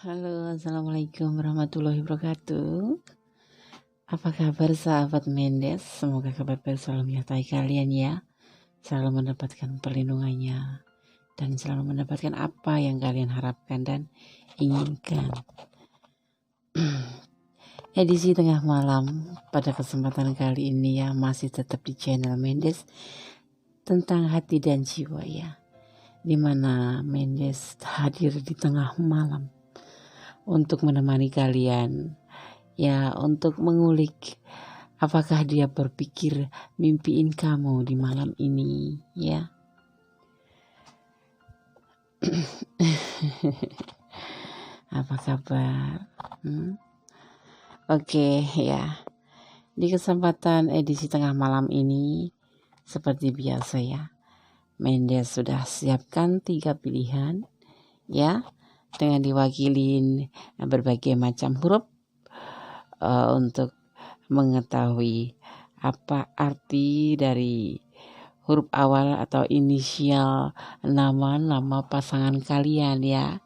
Halo, Assalamualaikum warahmatullahi wabarakatuh. Apa kabar sahabat Mendes? Semoga kabar baik selalu menyertai kalian ya. Selalu mendapatkan perlindungannya dan selalu mendapatkan apa yang kalian harapkan dan inginkan. Edisi tengah malam pada kesempatan kali ini ya, masih tetap di channel Mendes tentang hati dan jiwa ya, dimana Mendes hadir di tengah malam untuk menemani kalian ya, untuk mengulik apakah dia berpikir mimpiin kamu di malam ini ya. Apa kabar? Oke ya, di kesempatan edisi tengah malam ini seperti biasa ya, Mendes sudah siapkan 3 pilihan ya, dengan diwakilin berbagai macam huruf untuk mengetahui apa arti dari huruf awal atau inisial nama pasangan kalian ya.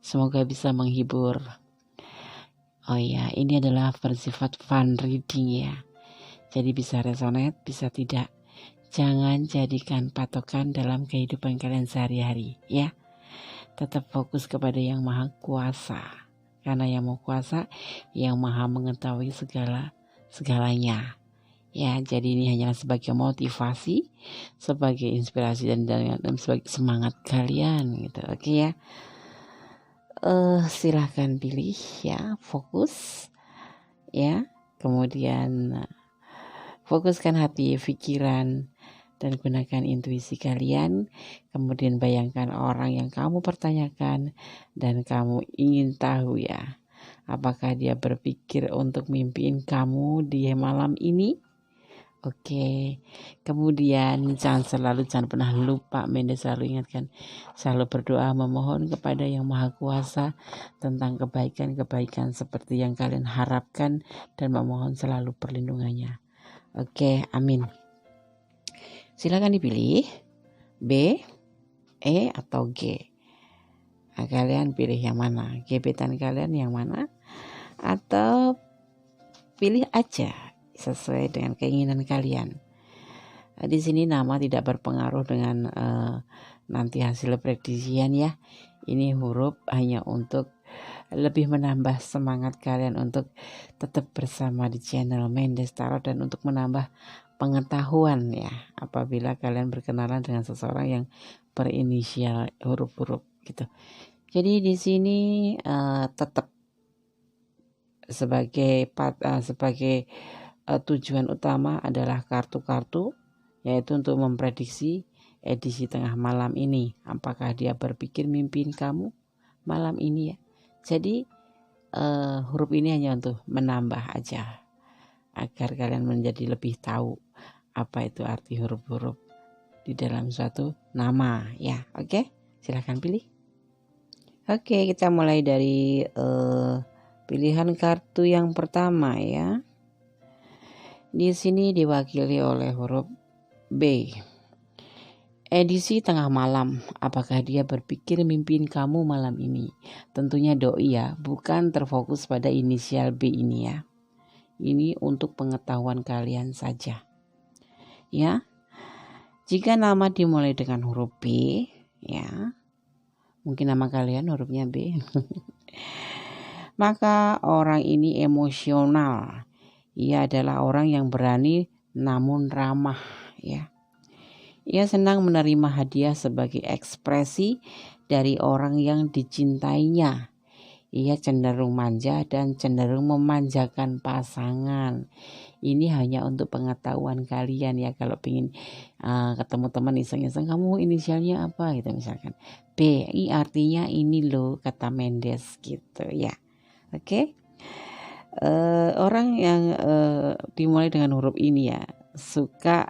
Semoga bisa menghibur. Oh ya, ini adalah bersifat fun reading ya. Jadi bisa resonate, bisa tidak. Jangan jadikan patokan dalam kehidupan kalian sehari-hari ya. Tetap fokus kepada Yang Maha Kuasa. Karena Yang Maha Kuasa, Yang Maha mengetahui segalanya. Ya, jadi ini hanya sebagai motivasi, sebagai inspirasi dan sebagai semangat kalian gitu. Oke ya. Silahkan pilih ya, fokus ya. Kemudian fokuskan hati, pikiran, dan gunakan intuisi kalian. Kemudian bayangkan orang yang kamu pertanyakan dan kamu ingin tahu ya, apakah dia berpikir untuk mimpiin kamu di malam ini. Oke, kemudian jangan pernah lupa, Mendes selalu ingatkan, selalu berdoa memohon kepada Yang Maha Kuasa tentang kebaikan-kebaikan seperti yang kalian harapkan dan memohon selalu perlindungannya. Oke, amin. Silakan dipilih B, E, atau G. Nah, kalian pilih yang mana? Gebetan kalian yang mana? Atau pilih aja sesuai dengan keinginan kalian. Di sini nama tidak berpengaruh dengan nanti hasil prediksian ya. Ini huruf hanya untuk lebih menambah semangat kalian untuk tetap bersama di channel Mendes Tarot dan untuk menambah pengetahuan ya apabila kalian berkenalan dengan seseorang yang berinisial huruf-huruf gitu. Jadi di sini tetap sebagai tujuan utama adalah kartu-kartu, yaitu untuk memprediksi edisi tengah malam ini. Apakah dia berpikir mimpiin kamu malam ini ya. Jadi huruf ini hanya untuk menambah aja, agar kalian menjadi lebih tahu apa itu arti huruf-huruf di dalam suatu nama ya. Oke, silahkan pilih. Oke, kita mulai dari pilihan kartu yang pertama ya. Di sini diwakili oleh huruf B. Edisi tengah malam, apakah dia berpikir mimpiin kamu malam ini? Tentunya doi ya, bukan terfokus pada inisial B ini ya. Ini untuk pengetahuan kalian saja. Ya. Jika nama dimulai dengan huruf B, ya. Mungkin nama kalian hurufnya B. Maka orang ini emosional. Ia adalah orang yang berani namun ramah ya. Ia senang menerima hadiah sebagai ekspresi dari orang yang dicintainya. Ia cenderung manja dan cenderung memanjakan pasangan. Ini hanya untuk pengetahuan kalian ya, kalau ingin ketemu teman iseng-iseng, kamu inisialnya apa gitu misalkan. BI artinya ini loh kata Mendes gitu ya. Oke. Orang yang dimulai dengan huruf ini ya suka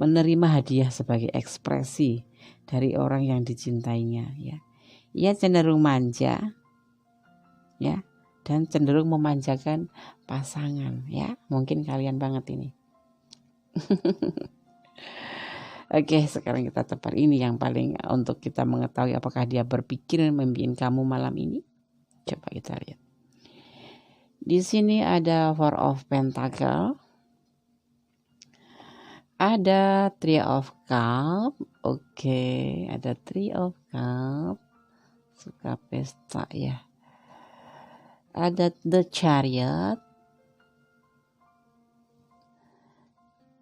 menerima hadiah sebagai ekspresi dari orang yang dicintainya ya. Ia cenderung manja ya dan cenderung memanjakan pasangan ya. Mungkin kalian banget ini. Oke, sekarang kita tepar ini yang paling untuk kita mengetahui apakah dia berpikir mimpiin kamu malam ini. Coba kita lihat. Di sini ada Four of Pentacle, ada Three of Cup. Oke, ada Three of Cup. Suka pesta ya. Ada The Chariot,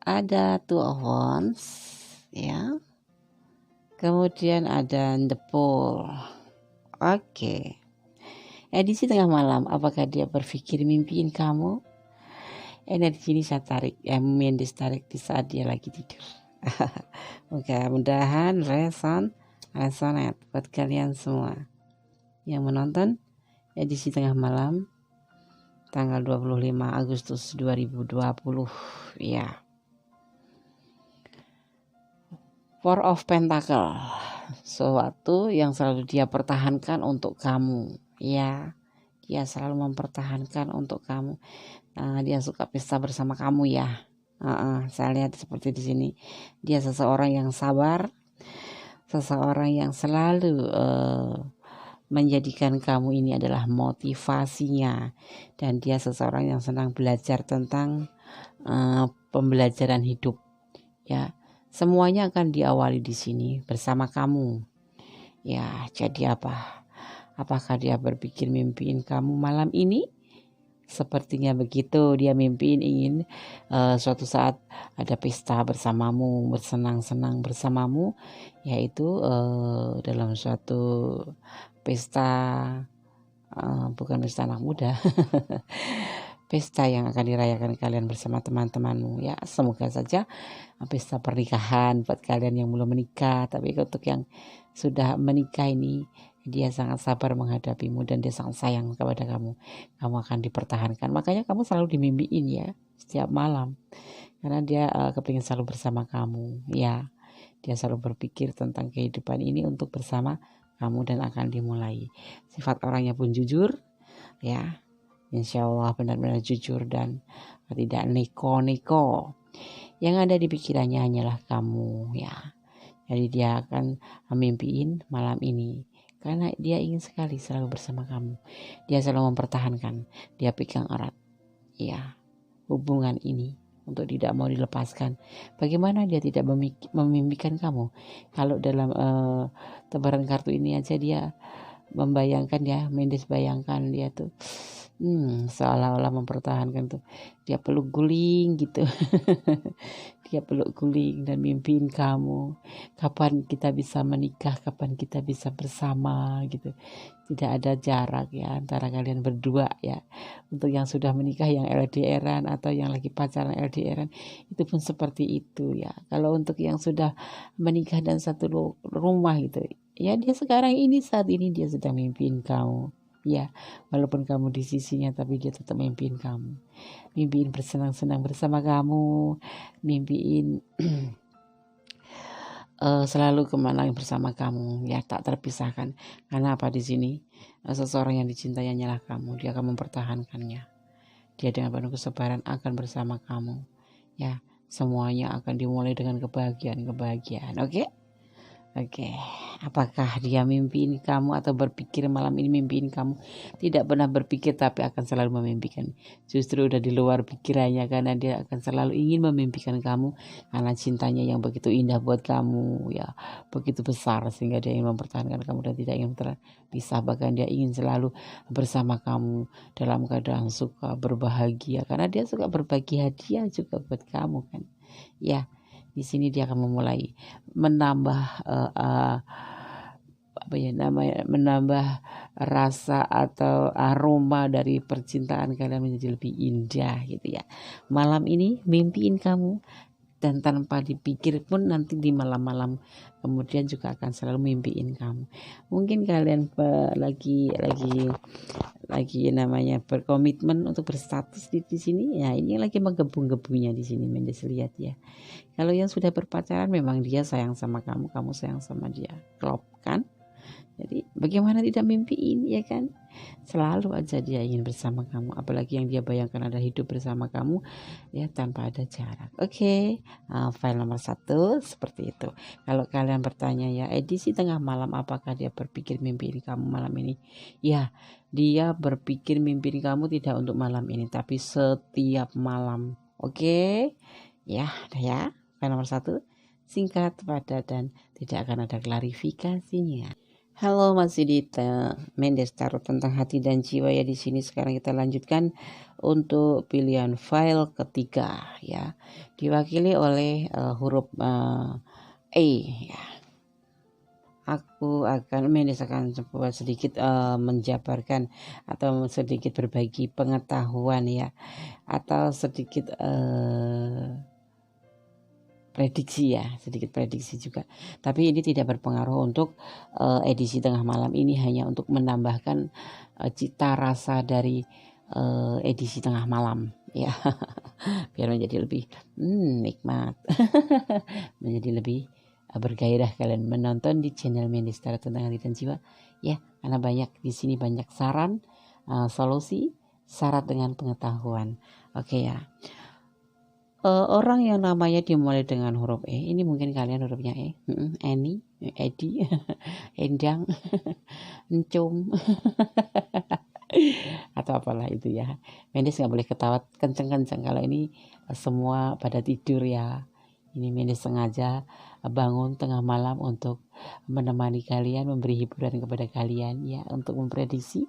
ada Two of Wands ya. Kemudian ada The Pole. Oke. Edisi tengah malam, apakah dia berpikir mimpiin kamu? Energi ini saya tarik, Mendes tarik di saat dia lagi tidur. Mudah-mudahan resonate buat kalian semua yang menonton edisi tengah malam tanggal 25 Agustus 2020 ya. Four of Pentacle, sesuatu yang selalu dia pertahankan untuk kamu ya. Dia selalu mempertahankan untuk kamu. Dia suka pesta bersama kamu ya. Saya lihat seperti di sini. Dia seseorang yang sabar, seseorang yang selalu menjadikan kamu ini adalah motivasinya, dan dia seseorang yang senang belajar tentang pembelajaran hidup ya. Semuanya akan diawali di sini bersama kamu ya. Jadi apakah dia berpikir mimpiin kamu malam ini? Sepertinya begitu. Dia mimpiin ingin suatu saat ada pesta bersamamu, bersenang-senang bersamamu, yaitu dalam suatu pesta, bukan pesta anak muda, pesta yang akan dirayakan kalian bersama teman-temanmu ya. Semoga saja pesta pernikahan buat kalian yang belum menikah, tapi untuk yang sudah menikah ini, dia sangat sabar menghadapimu dan dia sangat sayang kepada kamu. Kamu akan dipertahankan, makanya kamu selalu dimimpiin ya setiap malam, karena dia kepingin selalu bersama kamu ya. Dia selalu berpikir tentang kehidupan ini untuk bersama kamu dan akan dimulai. Sifat orangnya pun jujur ya, insya Allah benar-benar jujur dan tidak neko-neko. Yang ada di pikirannya hanyalah kamu ya. Jadi dia akan mimpiin malam ini karena dia ingin sekali selalu bersama kamu. Dia selalu mempertahankan, dia pegang erat ya hubungan ini untuk tidak mau dilepaskan. Bagaimana dia tidak memimpikan kamu? Kalau dalam tebaran kartu ini aja dia membayangkan ya, Mendes bayangkan dia tuh seolah-olah mempertahankan tuh, dia peluk guling gitu. Dia peluk guling dan mimpiin kamu, kapan kita bisa menikah, kapan kita bisa bersama gitu. Tidak ada jarak ya antara kalian berdua ya. Untuk yang sudah menikah, yang LDRan atau yang lagi pacaran LDRan, itu pun seperti itu ya. Kalau untuk yang sudah menikah dan satu rumah gitu ya, dia sekarang ini, saat ini dia sedang mimpiin kamu ya. Walaupun kamu di sisinya, tapi dia tetap mimpiin kamu, mimpiin bersenang-senang bersama kamu, mimpiin selalu kemana bersama kamu ya, tak terpisahkan. Karena apa, di sini seseorang yang dicintai hanyalah kamu. Dia akan mempertahankannya. Dia dengan penuh kesabaran akan bersama kamu ya. Semuanya akan dimulai dengan kebahagiaan. Oke, apakah dia mimpiin kamu atau berpikir malam ini mimpiin kamu? Tidak pernah berpikir, tapi akan selalu memimpikan. Justru udah di luar pikirannya, karena dia akan selalu ingin memimpikan kamu, karena cintanya yang begitu indah buat kamu ya, begitu besar, sehingga dia ingin mempertahankan kamu dan tidak ingin terpisah. Bahkan dia ingin selalu bersama kamu dalam keadaan suka, berbahagia, karena dia suka berbagi hadiah juga buat kamu kan ya. Di sini dia akan memulai menambah menambah rasa atau aroma dari percintaan kalian menjadi lebih indah gitu ya. Malam ini mimpiin kamu, dan tanpa dipikir pun nanti di malam-malam kemudian juga akan selalu mimpiin kamu. Mungkin kalian lagi namanya berkomitmen untuk berstatus di sini ya. Ini lagi menggebu-gebunya di sini, Mendes lihat ya. Kalau yang sudah berpacaran, memang dia sayang sama kamu, kamu sayang sama dia, klop kan Jadi bagaimana tidak mimpiin, ya kan? Selalu aja dia ingin bersama kamu, apalagi yang dia bayangkan ada hidup bersama kamu ya tanpa ada jarak. Oke, file nomor 1 seperti itu. Kalau kalian bertanya ya, edisi tengah malam apakah dia berpikir mimpiin kamu malam ini? Ya, dia berpikir mimpiin kamu tidak untuk malam ini, tapi setiap malam. Oke, ya, udah ya. File nomor 1 singkat, padat, dan tidak akan ada klarifikasinya. Halo, masih di Mendes Tarot tentang hati dan jiwa ya. Di sini sekarang kita lanjutkan untuk pilihan file ketiga ya, diwakili oleh huruf E ya. Mendes akan coba sedikit menjabarkan atau sedikit berbagi pengetahuan ya, atau sedikit sedikit prediksi juga. Tapi ini tidak berpengaruh untuk edisi tengah malam ini, hanya untuk menambahkan cita rasa dari edisi tengah malam ya. Biar menjadi lebih nikmat. Menjadi lebih bergairah kalian menonton di channel Mendes Tarot tentang hati dan jiwa ya, karena di sini banyak saran, solusi, syarat dengan pengetahuan. Oke ya. Orang yang namanya dimulai dengan huruf E, ini mungkin kalian hurufnya E, Eni, Edi, Endang, Encum, atau apalah itu ya. Mendes nggak boleh ketawa kenceng-kenceng kalau ini semua pada tidur ya. Ini Mendes sengaja bangun tengah malam untuk menemani kalian, memberi hiburan kepada kalian ya, untuk memprediksi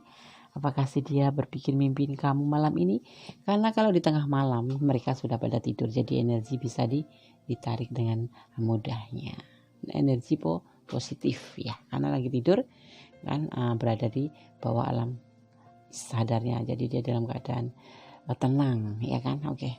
apakah si dia berpikir mimpiin kamu malam ini. Karena kalau di tengah malam mereka sudah pada tidur, jadi energi bisa ditarik dengan mudahnya. Energi positif ya, karena lagi tidur kan, berada di bawah alam sadarnya, jadi dia dalam keadaan tenang ya kan. Oke.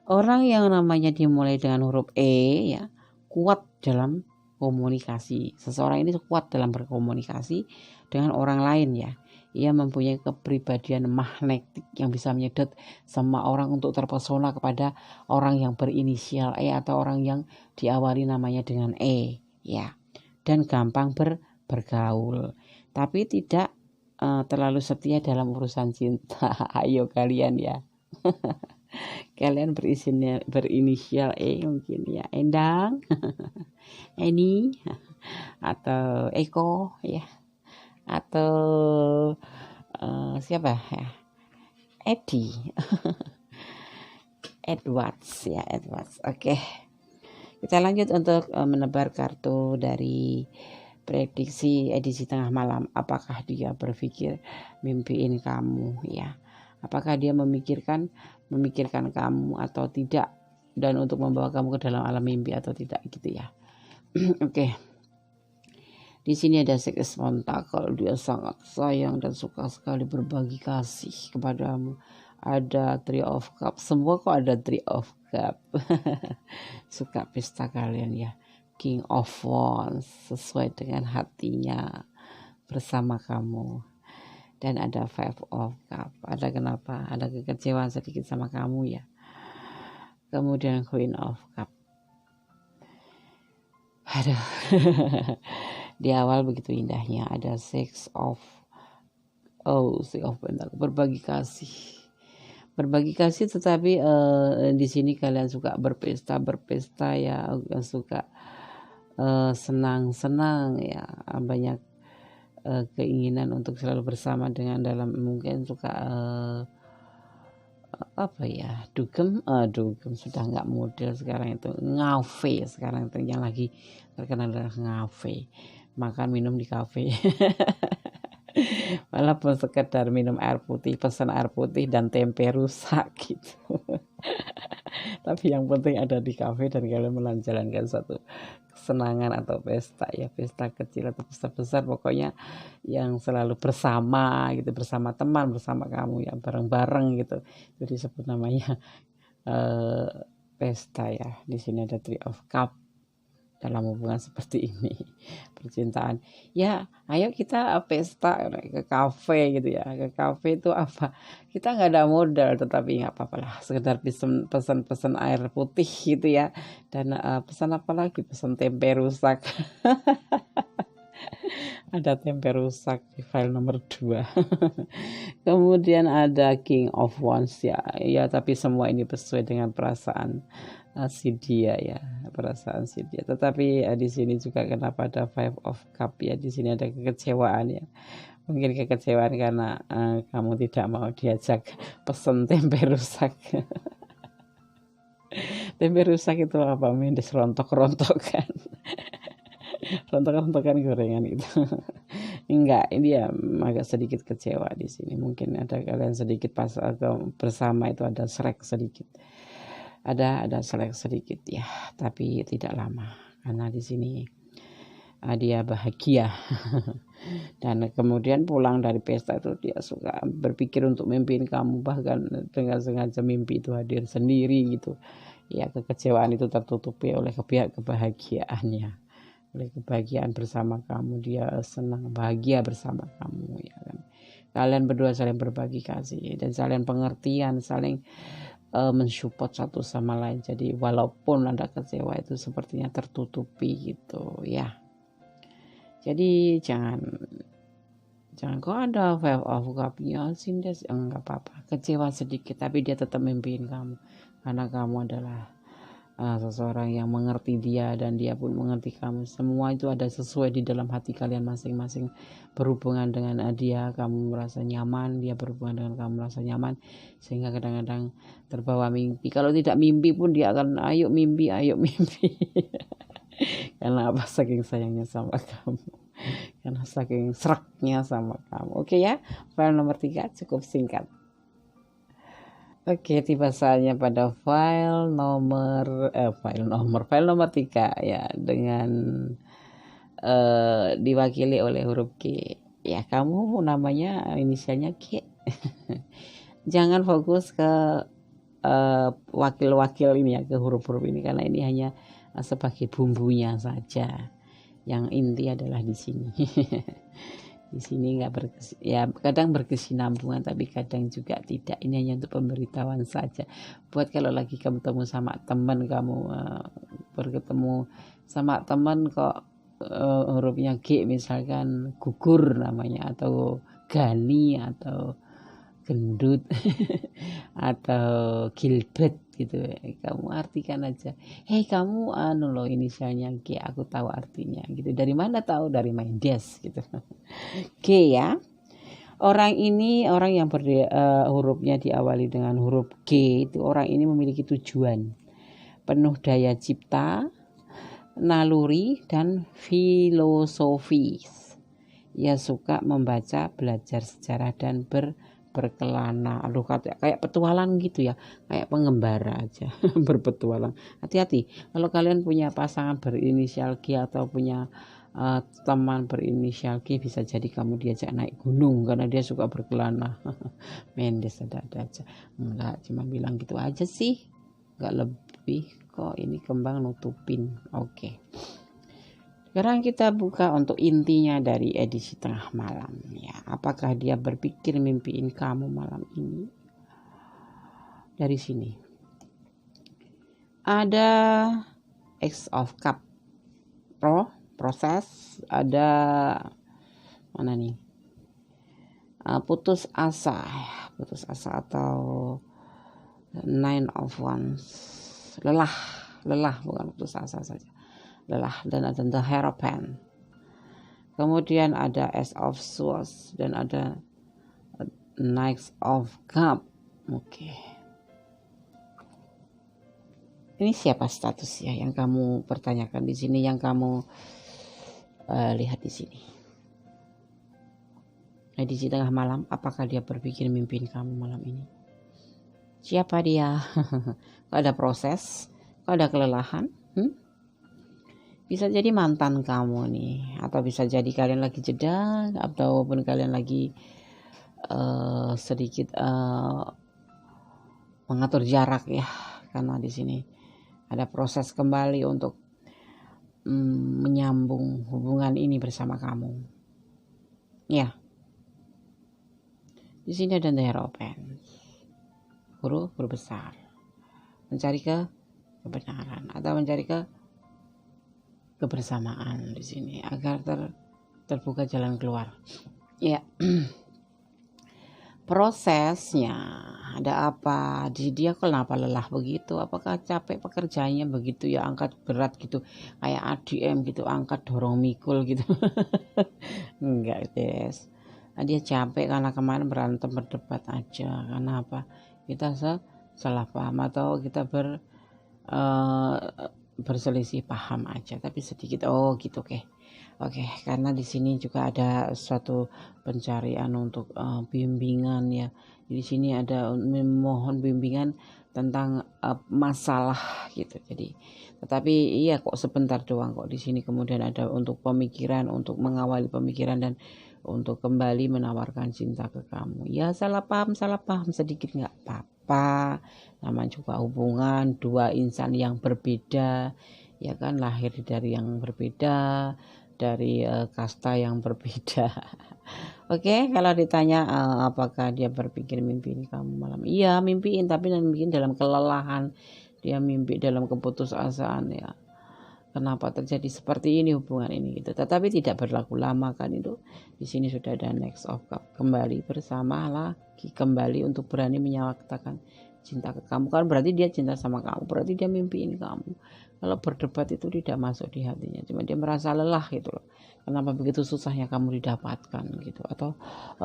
Orang yang namanya dimulai dengan huruf E ya, kuat dalam komunikasi. Seseorang ini kuat dalam berkomunikasi dengan orang lain ya. Ia mempunyai kepribadian magnetik yang bisa menyedot semua orang untuk terpesona kepada orang yang berinisial E atau orang yang diawali namanya dengan E ya. Dan gampang bergaul, tapi tidak terlalu setia dalam urusan cinta. Ayo kalian ya. Kalian berinisial E mungkin ya, Endang, Eni, atau Eko ya, atau siapa ya, Edi, Edwards ya, Edwards. Oke, kita lanjut untuk menebar kartu dari prediksi edisi tengah malam. Apakah dia berpikir mimpiin kamu ya? Apakah dia memikirkan kamu atau tidak, dan untuk membawa kamu ke dalam alam mimpi atau tidak gitu ya. Oke. Di sini ada Six Pentacle, dia sangat sayang dan suka sekali berbagi kasih kepadamu. Ada Three of Cup, semua kok ada Three of Cup. Suka pesta kalian ya. King of Wands, sesuai dengan hatinya bersama kamu. Dan ada Five of Cup, ada kenapa, ada kekecewaan sedikit sama kamu ya. Kemudian Queen of Cup, aduh. Di awal begitu indahnya, ada Six of Pentacle, berbagi kasih, tetapi di sini kalian suka berpesta ya, suka senang ya, banyak keinginan untuk selalu bersama dengan dalam, mungkin suka dugem sudah nggak model sekarang itu, ngafe sekarang itu yang lagi terkenal adalah ngafe, makan minum di kafe. Walaupun sekedar minum air putih, pesan air putih dan tempe rusak gitu. Tapi yang penting ada di kafe dan kalian menjalankan satu kesenangan atau pesta ya, pesta kecil atau pesta besar, pokoknya yang selalu bersama gitu, bersama teman, bersama kamu ya, bareng-bareng gitu. Jadi disebut namanya pesta ya. Di sini ada Three of Cup dalam hubungan seperti ini, percintaan ya. Ayo kita pesta ke kafe gitu ya. Ke kafe itu apa, kita nggak ada modal, tetapi nggak apa-apa lah, sekedar pesan air putih gitu ya, dan pesan apa lagi, pesan tempe rusak. Ada tempe rusak di file nomor 2. Kemudian ada King of Wands ya. Ya, tapi semua ini sesuai dengan perasaan si dia ya, perasaan si dia. Tetapi di sini juga kenapa ada Five of Cup ya, di sini ada kekecewaan ya. Mungkin kekecewaan karena kamu tidak mau diajak pesen tempe rusak. Tempe rusak itu apa? Mendes rontok-rontokan. Rontok-rontokan gorengan itu. Enggak, ini ya agak sedikit kecewa di sini. Mungkin ada kalian sedikit pas atau bersama itu ada selek sedikit. Ada selek sedikit ya, tapi tidak lama karena di sini dia bahagia. Dan kemudian pulang dari pesta itu dia suka berpikir untuk mimpiin kamu, bahkan dengan sengaja mimpi itu hadir sendiri gitu. Ya, kekecewaan itu tertutupi oleh kebahagiaannya, oleh kebahagiaan bersama kamu. Dia senang bahagia bersama kamu ya kan. Kalian berdua saling berbagi kasih dan saling pengertian, saling mensupport satu sama lain. Jadi walaupun ada kecewa itu sepertinya tertutupi gitu ya. Jadi jangan kok ada Five of Cup-nya Sindes, enggak apa-apa, kecewa sedikit tapi dia tetap mimpiin kamu karena kamu adalah seseorang yang mengerti dia dan dia pun mengerti kamu. Semua itu ada sesuai di dalam hati kalian masing-masing. Berhubungan dengan dia kamu merasa nyaman, dia berhubungan dengan kamu merasa nyaman, sehingga kadang-kadang terbawa mimpi. Kalau tidak mimpi pun dia akan ayo mimpi karena apa? Saking sayangnya sama kamu, karena saking seraknya sama kamu. Oke ya, file nomor 3 cukup singkat. Oke, tiba saatnya pada file nomor 3 ya, dengan diwakili oleh huruf G. Ya, kamu namanya inisialnya G. Jangan fokus ke wakil-wakil ini ya, ke huruf-huruf ini, karena ini hanya sebagai bumbunya saja. Yang inti adalah di sini. Di sini ya kadang berkesinambungan tapi kadang juga tidak. Ini hanya untuk pemberitahuan saja. Buat kalau lagi kamu ketemu sama teman kamu, berketemu sama teman kok hurufnya G, misalkan gugur namanya, atau Gani, atau gendut, atau Gilbert gitu, kamu artikan aja, hei kamu loh inisialnya G, aku tahu artinya gitu. Dari mana tahu? Dari Mendes gitu. G ya. Orang ini orang yang hurufnya diawali dengan huruf G itu, orang ini memiliki tujuan, penuh daya cipta, naluri, dan filosofis. Ia suka membaca, belajar sejarah, dan berkelana. Aduh, kayak petualang gitu ya, kayak pengembara aja. Berpetualang. Hati-hati kalau kalian punya pasangan berinisial G atau punya teman berinisial G, bisa jadi kamu diajak naik gunung karena dia suka berkelana. Mendes ada aja. Enggak, cuma bilang gitu aja sih, enggak lebih kok. Ini kembang nutupin. Oke. Sekarang kita buka untuk intinya dari edisi tengah malam ya. Apakah dia berpikir mimpiin kamu malam ini? Dari sini ada X of Cup, proses, ada mana nih? Putus asa atau Nine of Wands, lelah, bukan putus asa saja, lelah. Dan ada The Hierophant, kemudian ada Ace of Swords, dan ada Knight of Cup. Oke. Ini siapa statusnya yang kamu pertanyakan di sini, yang kamu lihat di sini? Edisi tengah malam, apakah dia berpikir mimpin kamu malam ini? Siapa dia? Kok ada proses? Kok ada kelelahan? Bisa jadi mantan kamu nih, atau bisa jadi kalian lagi jeda, ataupun kalian lagi sedikit mengatur jarak ya, karena di sini ada proses kembali untuk menyambung hubungan ini bersama kamu. Ya. Di sini ada The Hierophant, huruf besar, mencari kebenaran atau mencari kebersamaan di sini agar terbuka jalan keluar. Ya. Prosesnya ada apa? Dia kenapa lelah begitu? Apakah capek pekerjaannya begitu ya, angkat berat gitu kayak ADM gitu, angkat dorong mikul gitu. Enggak, Des. Dia capek karena kemarin berantem berdebat aja. Karena apa? Kita salah paham atau kita berselisih paham aja, tapi sedikit. Oh gitu, oke, karena di sini juga ada suatu pencarian untuk bimbingan ya. Di sini ada memohon bimbingan tentang masalah gitu. Jadi, tetapi iya kok sebentar doang kok di sini, kemudian ada untuk pemikiran, untuk mengawali pemikiran dan untuk kembali menawarkan cinta ke kamu. Ya salah paham sedikit nggak apa-apa. Namanya juga hubungan dua insan yang berbeda, ya kan, lahir dari yang berbeda, dari kasta yang berbeda. Oke, kalau ditanya apakah dia berpikir mimpiin kamu malam, iya mimpiin, tapi mimpiin dalam kelelahan, dia mimpi dalam keputusasaan ya. Kenapa terjadi seperti ini hubungan ini gitu, tetapi tidak berlaku lama kan itu. Di sini sudah ada next of cup, kembali bersama lagi, kembali untuk berani menyatakan cinta ke kamu kan, berarti dia cinta sama kamu, berarti dia mimpiin kamu. Kalau berdebat itu tidak masuk di hatinya, cuma dia merasa lelah gitu loh. Kenapa begitu susahnya kamu didapatkan gitu, atau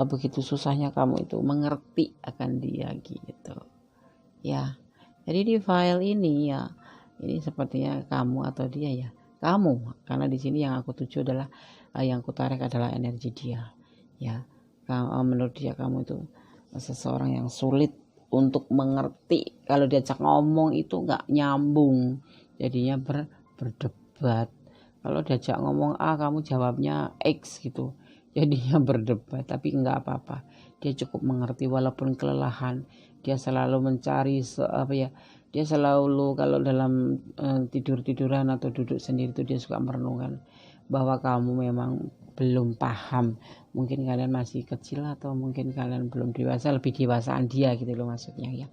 begitu susahnya kamu itu mengerti akan dia gitu ya. Jadi di file ini ya, ini sepertinya kamu atau dia ya, kamu, karena di sini yang aku tuju adalah yang aku tarik adalah energi dia ya. Menurut dia kamu itu seseorang yang sulit untuk mengerti. Kalau diajak ngomong itu nggak nyambung, jadinya berdebat. Kalau diajak ngomong A, kamu jawabnya X gitu, jadinya berdebat. Tapi nggak apa-apa, dia cukup mengerti walaupun kelelahan. Dia selalu mencari dia selalu kalau dalam tidur-tiduran atau duduk sendiri itu dia suka merenungkan bahwa kamu memang belum paham. Mungkin kalian masih kecil atau mungkin kalian belum dewasa, lebih dewasaan dia gitu loh maksudnya ya.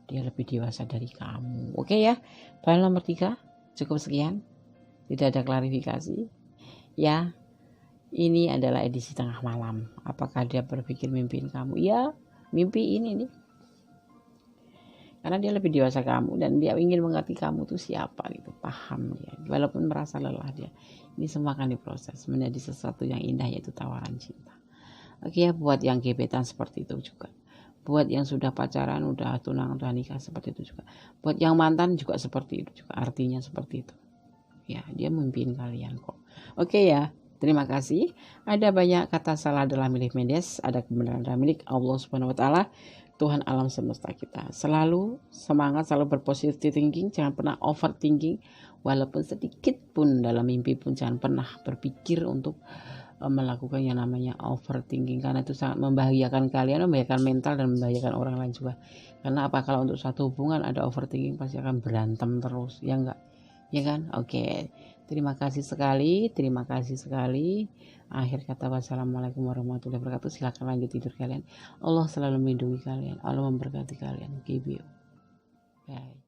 Dia lebih dewasa dari kamu. Oke ya. File nomor 3 cukup sekian. Tidak ada klarifikasi. Ya. Ini adalah edisi tengah malam. Apakah dia berpikir mimpiin kamu? Ya, mimpiin ini. Karena dia lebih dewasa kamu dan dia ingin mengerti kamu tuh siapa gitu, paham dia. Walaupun merasa lelah dia. Ini semua akan diproses menjadi sesuatu yang indah, yaitu tawaran cinta. Oke ya, buat yang gebetan seperti itu juga. Buat yang sudah pacaran, udah tunang, udah nikah seperti itu juga. Buat yang mantan juga seperti itu juga. Artinya seperti itu. Ya, dia mimpiin kalian kok. Oke ya. Terima kasih. Ada banyak kata salah adalah milik Mendes, ada kebenaran adalah milik Allah Subhanahu wa taala, Tuhan alam semesta kita. Selalu semangat, selalu berpositif thinking, jangan pernah overthinking, walaupun sedikit pun dalam mimpi pun jangan pernah berpikir untuk melakukan yang namanya overthinking, karena itu sangat membahayakan kalian, membahayakan mental dan membahayakan orang lain juga. Karena apa, kalau untuk satu hubungan ada overthinking pasti akan berantem terus, ya enggak? Ya kan? Oke. Terima kasih sekali. Akhir kata, wassalamualaikum warahmatullahi wabarakatuh. Silakan lanjut tidur kalian. Allah selalu melindungi kalian. Allah memberkati kalian. Give you. Bye.